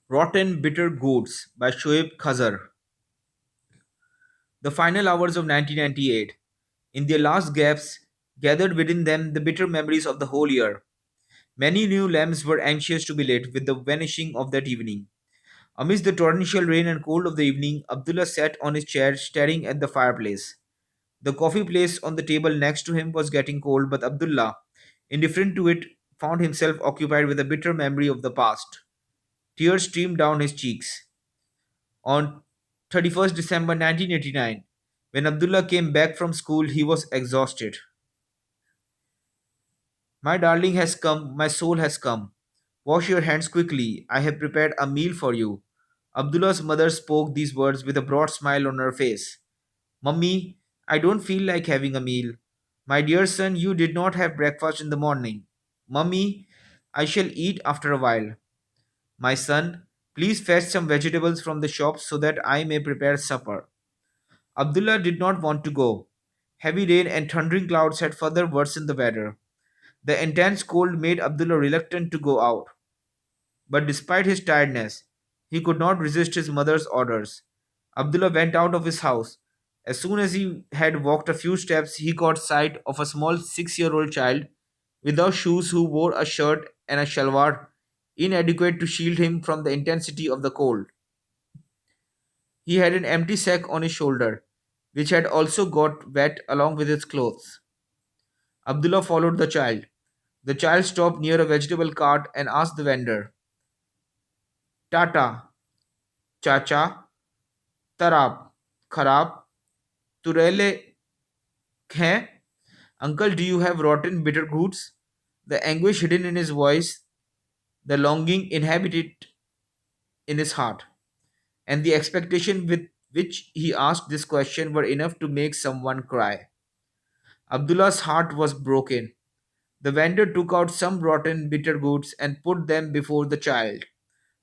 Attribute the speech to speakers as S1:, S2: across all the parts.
S1: Rotten Bitter Gourds by Shoaib Khazar. The final hours of 1998. In their last gaps, gathered within them the bitter memories of the whole year. Many new lamps were anxious to be lit with the vanishing of that evening. Amidst the torrential rain and cold of the evening, Abdullah sat on his chair staring at the fireplace. The coffee placed on the table next to him was getting cold, but Abdullah, indifferent to it, found himself occupied with a bitter memory of the past. Tears streamed down his cheeks. On 31st December 1989, when Abdullah came back from school, he was exhausted. My darling has come, my soul has come. Wash your hands quickly. I have prepared a meal for you. Abdullah's mother spoke these words with a broad smile on her face. Mummy, I don't feel like having a meal. My dear son, you did not have breakfast in the morning. Mummy, I shall eat after a while. My son, please fetch some vegetables from the shop so that I may prepare supper. Abdullah did not want to go. Heavy rain and thundering clouds had further worsened the weather. The intense cold made Abdullah reluctant to go out. But despite his tiredness, he could not resist his mother's orders. Abdullah went out of his house. As soon as he had walked a few steps, he caught sight of a small 6-year-old child without shoes who wore a shirt and a shalwar inadequate to shield him from the intensity of the cold. He had an empty sack on his shoulder, which had also got wet along with his clothes. Abdullah followed the child. The child stopped near a vegetable cart and asked the vendor, Tata, Chacha, Tarap, Kharab, Turele Khe? Uncle, do you have rotten bitter goods? The anguish hidden in his voice, the longing inhabited in his heart, and the expectation with which he asked this question were enough to make someone cry. Abdullah's heart was broken. The vendor took out some rotten bitter goods and put them before the child,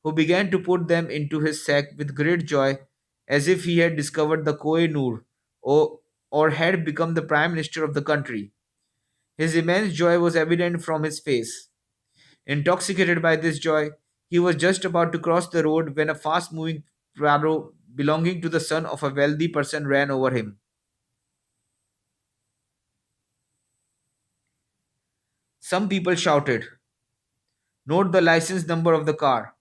S1: who began to put them into his sack with great joy, as if he had discovered the Koh Noor or had become the Prime Minister of the country. His immense joy was evident from his face. Intoxicated by this joy, he was just about to cross the road when a fast moving Prado belonging to the son of a wealthy person ran over him. Some people shouted, Note the license number of the car.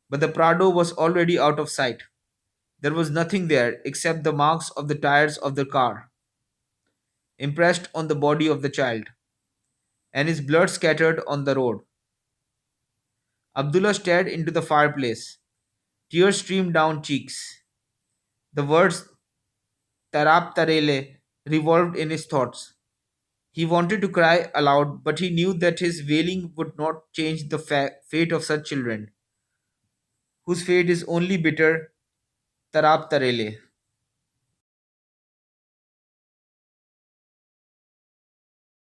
S1: But the Prado was already out of sight. There was nothing there except the marks of the tires of the car, impressed on the body of the child, and his blood scattered on the road. Abdullah stared into the fireplace. Tears streamed down cheeks. The words Tarap Tarele revolved in his thoughts. He wanted to cry aloud, but he knew that his wailing would not change the fate of such children, whose fate is only bitter Tarap Tarele.